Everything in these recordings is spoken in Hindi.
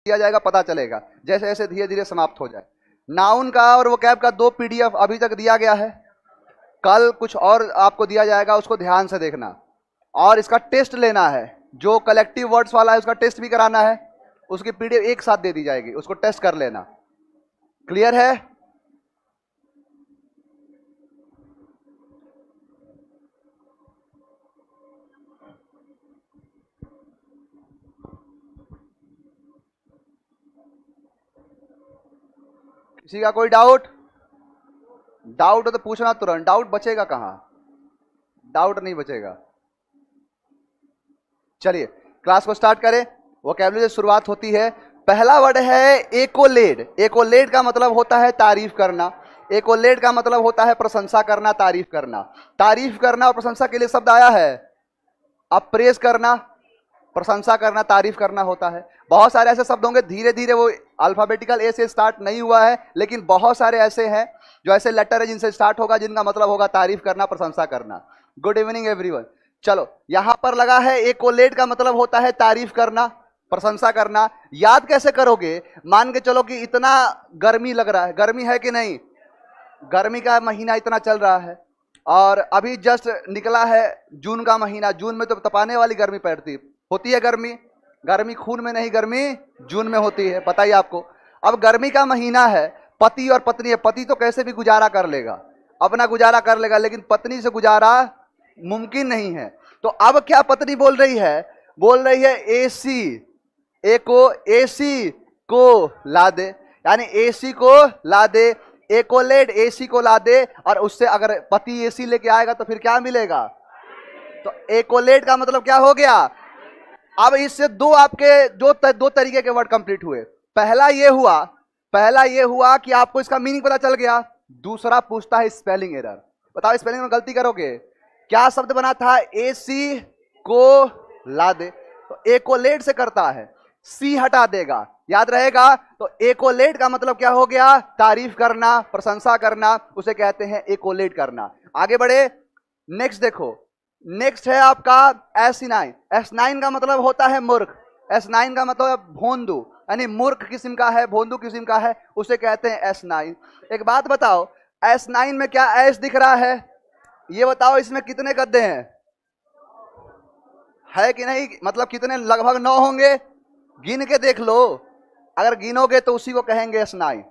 दिया जाएगा, पता चलेगा जैसे जैसे धीरे धीरे समाप्त हो जाए। नाउन का और वोकैब का 2 PDF अभी तक दिया गया है, कल कुछ और आपको दिया जाएगा, उसको ध्यान से देखना और इसका टेस्ट लेना है। जो कलेक्टिव वर्ड्स वाला है उसका टेस्ट भी कराना है, उसकी PDF एक साथ दे दी जाएगी, उसको टेस्ट कर लेना। क्लियर है? किसी का कोई डाउट? डाउट हो तो पूछना तुरंत, डाउट बचेगा कहां, डाउट नहीं बचेगा। चलिए क्लास को स्टार्ट करें। वोकैबुलरी से शुरुआत होती है। पहला वर्ड है एकोलेड। एकोलेड का मतलब होता है तारीफ करना। एकोलेड का मतलब होता है प्रशंसा करना, तारीफ करना। तारीफ करना और प्रशंसा के लिए शब्द आया है अप्रेज करना, प्रशंसा करना, तारीफ करना होता है। बहुत सारे ऐसे शब्द होंगे, धीरे धीरे वो अल्फाबेटिकल ए से स्टार्ट नहीं हुआ है, लेकिन बहुत सारे ऐसे हैं जो ऐसे लेटर है जिनसे स्टार्ट होगा, जिनका मतलब होगा तारीफ करना, प्रशंसा करना। Good evening everyone. चलो यहां पर लगा है एकोलेड का मतलब होता है तारीफ करना, प्रशंसा करना। याद कैसे करोगे? मान के चलो कि इतना गर्मी लग रहा है, गर्मी है कि नहीं? गर्मी का महीना इतना चल रहा है और अभी जस्ट निकला है जून का महीना। जून में तो तपाने वाली गर्मी पड़ती होती है। गर्मी, गर्मी खून में नहीं, गर्मी जून में होती है, बताइए आपको। अब गर्मी का महीना है, पति और पत्नी है। पति तो कैसे भी गुजारा कर लेगा, अपना गुजारा कर लेगा, लेकिन पत्नी से गुजारा मुमकिन नहीं है। तो अब क्या पत्नी बोल रही है? बोल रही है एसी, एसी को ला दे, यानी एसी को ला दे। एकोलेड एसी को ला दे, और उससे अगर पति एसी लेके आएगा तो फिर क्या मिलेगा? तो एकोलेड का मतलब क्या हो गया? अब इससे आपके दो तरीके के वर्ड कंप्लीट हुए। पहला ये हुआ कि आपको इसका मीनिंग पता चल गया। दूसरा पूछता है स्पेलिंग एरर। बताओ स्पेलिंग में गलती करोगे, क्या शब्द बना था? एसी को ला दे, तो एकोलेड से करता है, सी हटा देगा, याद रहेगा। तो एकोलेड का मतलब क्या हो गया? तारीफ करना, प्रशंसा करना, उसे कहते हैं एकोलेड करना। आगे बढ़े, नेक्स्ट देखो। नेक्स्ट है आपका S9। S9 का मतलब होता है मूर्ख। S9 का मतलब भोंदू, यानी मूर्ख किस्म का है, भोंदू किस्म का है, उसे कहते हैं S9। एक बात बताओ, S9 में क्या एस दिख रहा है? ये बताओ इसमें कितने गद्दे हैं? है कि नहीं? मतलब कितने? लगभग 9 होंगे, गिन के देख लो। अगर गिनोगे तो उसी को कहेंगे S9।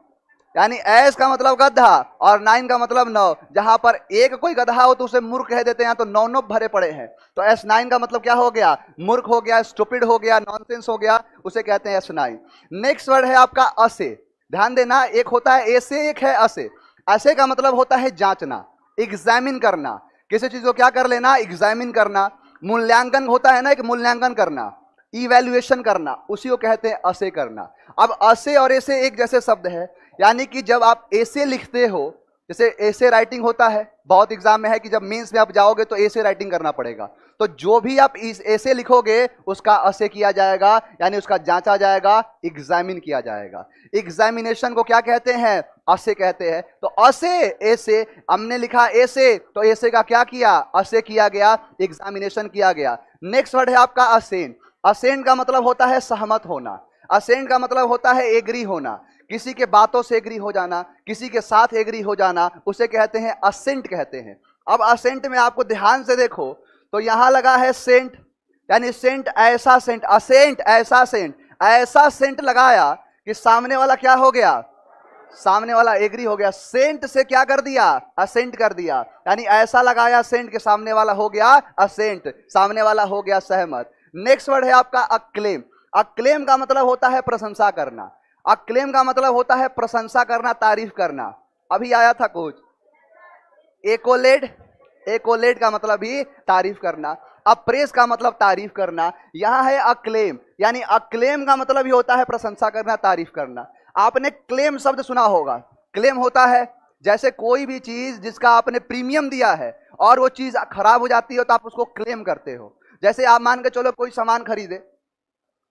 यानी एस का मतलब गधा और 9 का मतलब 9। जहां पर एक कोई गधा हो तो उसे मूर्ख कह देते हैं, तो 9 भरे पड़े हैं। तो S9 का मतलब क्या हो गया? मूर्ख हो गया, स्टूपिड हो गया, नॉनसेंस हो गया, उसे कहते हैं S9। नेक्स्ट वर्ड है आपका असे। ध्यान देना, एक होता है एसे, एक है असे। असे का मतलब होता है जांचना, एग्जामिन करना। किसी चीज को क्या कर लेना? एग्जामिन करना। मूल्यांकन होता है ना, एक मूल्यांकन करना, इवैल्यूएशन करना, उसी को कहते हैं असे करना। अब असे और ऐसे एक जैसे शब्द है, यानी कि जब आप ऐसे लिखते हो, जैसे ऐसे राइटिंग होता है, बहुत एग्जाम में है कि जब मेंस में आप जाओगे तो ऐसे राइटिंग करना पड़ेगा, तो जो भी आप ऐसे लिखोगे उसका असे किया जाएगा, यानी उसका जांचा जाएगा, एग्जामिन किया जाएगा। एग्जामिनेशन को क्या कहते हैं? असे कहते हैं। तो असे ऐसे, हमने लिखा ऐसे, तो ऐसे का क्या किया? असे किया गया, एग्जामिनेशन किया गया। नेक्स्ट वर्ड है आपका असेंट। असेंट का मतलब होता है सहमत होना। असेंट का मतलब होता है एग्री होना, किसी के बातों से एग्री हो जाना, किसी के साथ एग्री हो जाना, उसे कहते हैं असेंट कहते हैं। अब असेंट में आपको ध्यान से देखो तो यहां लगा है सेंट, यानी सेंट ऐसा सेंट, असेंट ऐसा सेंट, ऐसा सेंट लगाया कि सामने वाला क्या हो गया? सामने वाला एग्री हो गया। सेंट से क्या कर दिया? असेंट कर दिया, यानी ऐसा लगाया सेंट के सामने वाला हो गया असेंट, सामने वाला हो गया सहमत। नेक्स्ट वर्ड है आपका अक्लेम। अक्लेम का मतलब होता है प्रशंसा करना। अक्लेम का मतलब होता है प्रशंसा करना, तारीफ करना। अभी आया था कुछ एकोलेड, एकोलेड का मतलब भी तारीफ करना। अप्रेस का मतलब तारीफ करना। यहां है अक्लेम, यानी अक्लेम का मतलब ही होता है प्रशंसा करना, तारीफ करना। आपने क्लेम शब्द सुना होगा। क्लेम होता है जैसे कोई भी चीज जिसका आपने प्रीमियम दिया है और वो चीज खराब हो जाती है तो आप उसको क्लेम करते हो। जैसे आप मान के चलो कोई सामान खरीदे,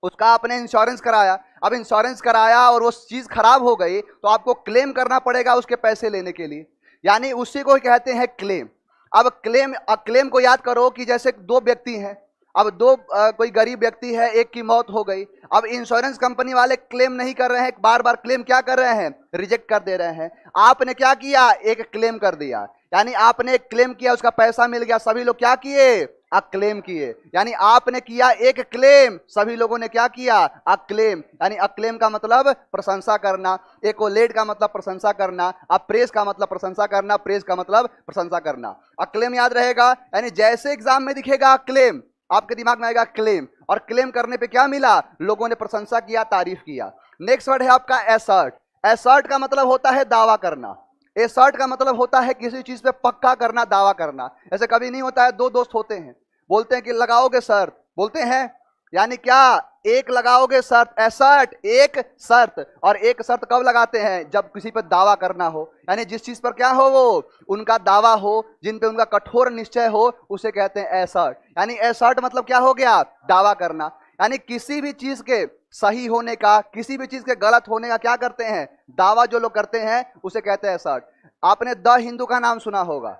उसका आपने इंश्योरेंस कराया, अब इंश्योरेंस कराया और वो चीज खराब हो गई तो आपको क्लेम करना पड़ेगा उसके पैसे लेने के लिए, यानी उसी को कहते हैं क्लेम। अब क्लेम, क्लेम को याद करो कि जैसे 2 व्यक्ति हैं, अब दो कोई गरीब व्यक्ति है, एक की मौत हो गई। अब इंश्योरेंस कंपनी वाले क्लेम नहीं कर रहे हैं, बार बार क्लेम क्या कर रहे हैं, रिजेक्ट कर दे रहे हैं। आपने क्या किया, एक क्लेम कर दिया, यानी आपने एक क्लेम किया, उसका पैसा मिल गया, सभी लोग क्या किए, अक्लेम किए। यानी आपने किया एक क्लेम, सभी लोगों ने क्या किया, अक्लेम। यानी अक्लेम का मतलब प्रशंसा करना, एकोलेट का मतलब प्रशंसा करना, अप्रेस का मतलब प्रशंसा करना, प्रेस का मतलब प्रशंसा करना। अक्लेम याद रहेगा, यानी जैसे एग्जाम में दिखेगा क्लेम, आपके दिमाग में आएगा क्लेम, और क्लेम करने पे क्या मिला, लोगों ने प्रशंसा किया, तारीफ किया। नेक्स्ट वर्ड है आपका एसर्ट। एसर्ट का मतलब होता है दावा करना। एसर्ट का मतलब होता है किसी चीज पे पक्का करना, दावा करना। ऐसे कभी नहीं होता है, दो दोस्त होते हैं, बोलते हैं कि लगाओगे शर्त, बोलते हैं, यानी क्या, एक लगाओगे शर्त, एसर्ट, एक शर्त। और एक शर्त कब लगाते हैं, जब किसी पर दावा करना हो, यानी जिस चीज पर क्या हो, वो उनका दावा हो, जिन पे उनका कठोर निश्चय हो, उसे कहते हैं एसर्ट। यानी एसर्ट मतलब क्या हो गया, दावा करना। यानी किसी भी चीज के सही होने का, किसी भी चीज के गलत होने का क्या करते हैं, दावा जो लोग करते हैं, उसे कहते हैं एसर्ट। आपने द हिंदू का नाम सुना होगा,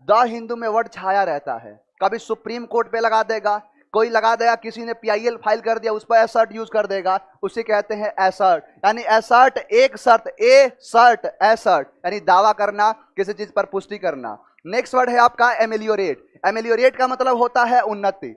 द हिंदू में वर्ड छाया रहता है, कभी सुप्रीम कोर्ट पे लगा देगा, कोई लगा देगा, किसी ने पीआईएल फाइल कर दिया, उस पर एसर्ट यूज कर देगा, उसे कहते हैं एसर्ट। यानी एसर्ट एक शर्त, ए सर्ट, एसर्ट यानी दावा करना, किसी चीज पर पुष्टि करना। नेक्स्ट वर्ड है आपका एमेलियोरेट। एमेलियोरेट का मतलब होता है उन्नति,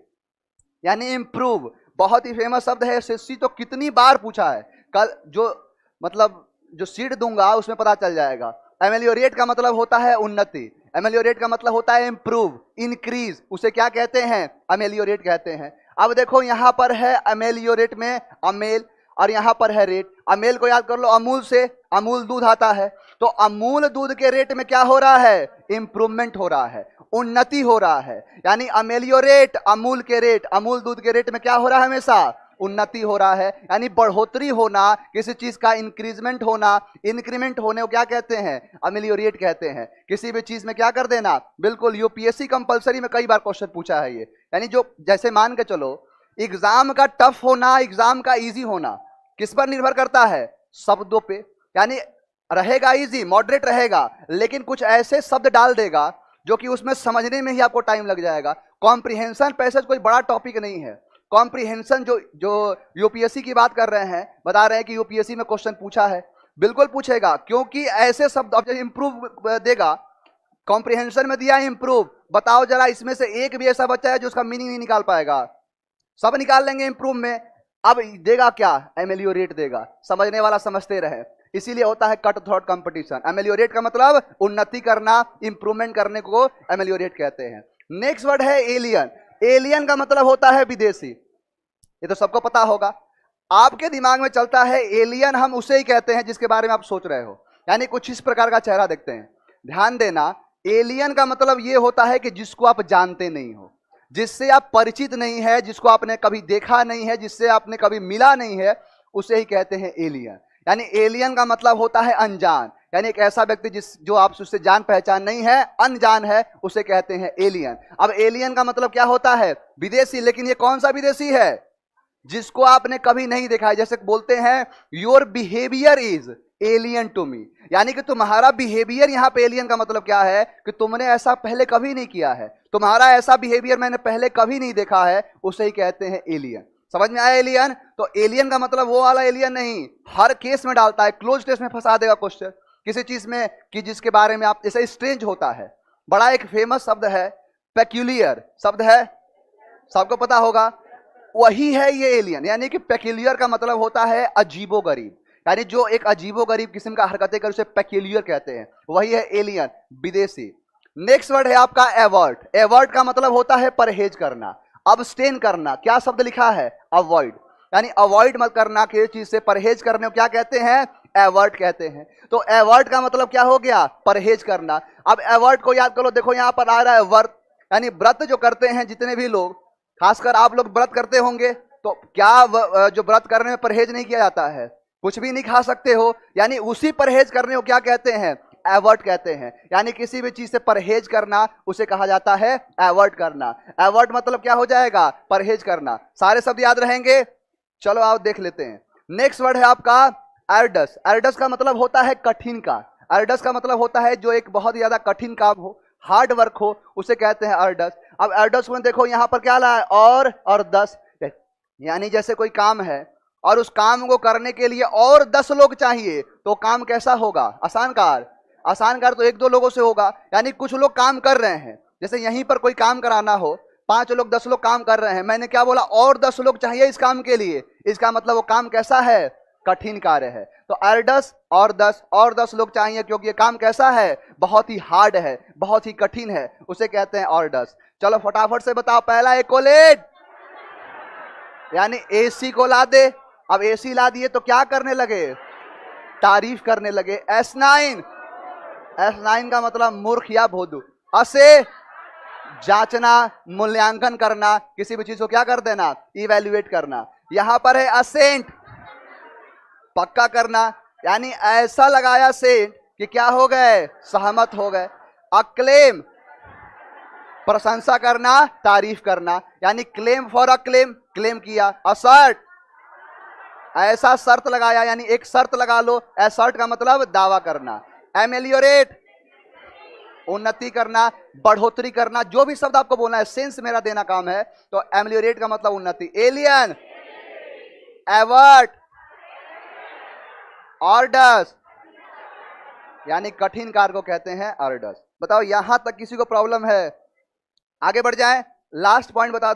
यानी इंप्रूव। बहुत ही फेमस शब्द है, एसएससी तो कितनी बार पूछा है, कल जो मतलब जो सीट दूंगा उसमें पता चल जाएगा। एमेलियोरेट का मतलब होता है उन्नति, एमेलियोरेट का मतलब होता है इंप्रूव, इंक्रीज, उसे क्या कहते हैं, एमेलियोरेट कहते हैं। अब देखो यहां पर है एमेलियोरेट में अमेल, और यहां पर है रेट। अमेल को याद कर लो, अमूल से अमूल दूध आता है, तो अमूल दूध के रेट में क्या हो रहा है, इंप्रूवमेंट हो रहा है, उन्नति हो रहा है। यानी अमेलियोरेट, अमूल के रेट, अमूल दूध के रेट में क्या हो रहा है, हमेशा उन्नति हो रहा है, यानी बढ़ोतरी होना, किसी चीज का इंक्रीजमेंट होना, इंक्रीमेंट होने को क्या कहते हैं, अमेलियोरेट कहते हैं। किसी भी चीज में क्या कर देना, बिल्कुल। यूपीएससी कंपलसरी में कई बार क्वेश्चन पूछा है ये, यानी जो जैसे मान के चलो, एग्जाम का टफ होना, एग्जाम का इजी होना किस पर निर्भर करता है, शब्दों पे। यानी रहेगा इजी, मॉडरेट रहेगा, लेकिन कुछ ऐसे शब्द डाल देगा जो कि उसमें समझने में ही आपको टाइम लग जाएगा। कॉम्प्रिहेंशन पैसेज कोई बड़ा टॉपिक नहीं है। कॉम्प्रिहेंशन जो यूपीएससी की बात कर रहे हैं, बता रहे हैं कि यूपीएससी में क्वेश्चन पूछा है, बिल्कुल पूछेगा, क्योंकि ऐसे शब्द अब इंप्रूव देगा। कॉम्प्रिहेंशन में दिया इंप्रूव, बताओ जरा इसमें से एक भी ऐसा बच्चा है जो उसका मीनिंग नहीं निकाल पाएगा, सब निकाल लेंगे इंप्रूव में। अब देगा क्या, एमेलियोरेट देगा, समझने वाला समझते रहे, इसीलिए होता है कट थ्रोट कंपटीशन। एमेलियोरेट का मतलब उन्नति करना, इंप्रूवमेंट करने को एमेलियोरेट कहते हैं। नेक्स्ट वर्ड है एलियन। एलियन का मतलब होता है विदेशी, ये तो सबको पता होगा। आपके दिमाग में चलता है एलियन हम उसे ही कहते हैं जिसके बारे में आप सोच रहे हो, यानी कुछ इस प्रकार का चेहरा देखते हैं। ध्यान देना, एलियन का मतलब यह होता है कि जिसको आप जानते नहीं हो, जिससे आप परिचित नहीं है, जिसको आपने कभी देखा नहीं है, जिससे आपने कभी मिला नहीं है, उसे ही कहते हैं एलियन। यानी एलियन का मतलब होता है अनजान, यानी एक ऐसा व्यक्ति जो आप उससे जान पहचान नहीं है, अनजान है, उसे कहते हैं एलियन। अब एलियन का मतलब क्या होता है, विदेशी। लेकिन ये कौन सा विदेशी है, जिसको आपने कभी नहीं देखा है। जैसे बोलते हैं your behaviour is alien to me, यानी कि तुम्हारा बिहेवियर, यहां पे एलियन का मतलब क्या है कि तुमने ऐसा पहले कभी नहीं किया है, तुम्हारा ऐसा बिहेवियर मैंने पहले कभी नहीं देखा है, उसे ही कहते हैं एलियन। समझ में आया एलियन? तो एलियन का मतलब वो वाला एलियन नहीं, हर केस में डालता है, क्लोज टेस्ट में फंसा देगा क्वेश्चन किसी चीज में कि जिसके बारे में आप, जैसे स्ट्रेंज होता है, बड़ा एक फेमस शब्द है, पेक्यूलियर शब्द है, सबको पता होगा, वही है ये एलियन। यानी कि पेक्यूलियर का मतलब होता है अजीबोगरीब, यानी जो एक अजीबोगरीब किस्म का हरकतें कर उसे पेक्यूलियर कहते हैं, वही है एलियन, विदेशी। नेक्स्ट वर्ड है आपका एवर्ट। एवर्ट का मतलब होता है परहेज करना, अब्सटेन करना। क्या शब्द लिखा है, अवॉइड, यानी अवॉइड मत करना, किसी चीज से परहेज करने को क्या कहते हैं, एवर्ट कहते हैं। तो एवर्ट का मतलब क्या हो गया, परहेज करना। अब एवर्ट को याद करो, देखो यहां पर आ रहा है व्रत, यानी व्रत जो करते हैं जितने भी लोग, खासकर आप लोग व्रत करते होंगे, तो क्या जो व्रत करने में परहेज नहीं किया जाता है, कुछ भी नहीं खा सकते हो, यानी उसी परहेज करने को क्या कहते हैं, एवर्ट कहते हैं। यानी किसी भी चीज से परहेज करना उसे कहा जाता है एवर्ट करना। एवर्ट मतलब क्या हो जाएगा, परहेज करना। सारे शब्द याद रहेंगे, चलो आओ देख लेते हैं। नेक्स्ट वर्ड है आपका एर्डस। एर्डस का मतलब होता है कठिन का, एर्डस का मतलब होता है जो एक बहुत ज्यादा कठिन काम हो, हार्ड वर्क हो, उसे कहते हैं एर्डस। अब एडस में देखो यहां पर क्या ला है, और 10, यानी जैसे कोई काम है और उस काम को करने के लिए और 10 लोग चाहिए, तो काम कैसा होगा? आसान कार। आसान कार तो 1-2 लोगों से होगा, यानी कुछ लोग काम कर रहे हैं। जैसे यहीं पर कोई काम कराना हो, 5 लोग 10 लोग काम कर रहे हैं, मैंने क्या बोला? और 10 लोग चाहिए इस काम के लिए। इसका मतलब वो काम कैसा है? कठिन कार्य है। तो एल्डस और 10 लोग चाहिए, क्योंकि ये काम कैसा है? बहुत ही हार्ड है, बहुत ही कठिन है, उसे कहते हैं ऑर्डस। चलो फटाफट से बताओ, पहला एकोलेट, यानी एसी को ला दे। अब एसी ला दिए तो क्या करने लगे? तारीफ करने लगे। S9 का मतलब मूर्ख या भोदू। असे जांचना, मूल्यांकन करना, किसी भी चीज को क्या कर देना? इवेल्युएट करना। यहां पर है असेंट, पक्का करना, यानी ऐसा लगाया सेंट कि क्या हो गए? सहमत हो गए। अक्लेम, प्रशंसा करना, तारीफ करना, यानी claim for a claim, claim किया। असर्ट, ऐसा शर्त लगाया, यानी एक शर्त लगा लो। असर्ट का मतलब दावा करना। एमेलियोरेट, उन्नति करना, बढ़ोतरी करना, जो भी शब्द आपको बोलना है, सेंस मेरा देना काम है, तो एमेलियोरेट का मतलब उन्नति। एलियन, एवर्ट, ऑर्डर्स, यानी कठिन कार्य को कहते हैं ऑर्डर्स। बताओ यहां तक किसी को प्रॉब्लम है? आगे बढ़ जाएं, लास्ट पॉइंट बता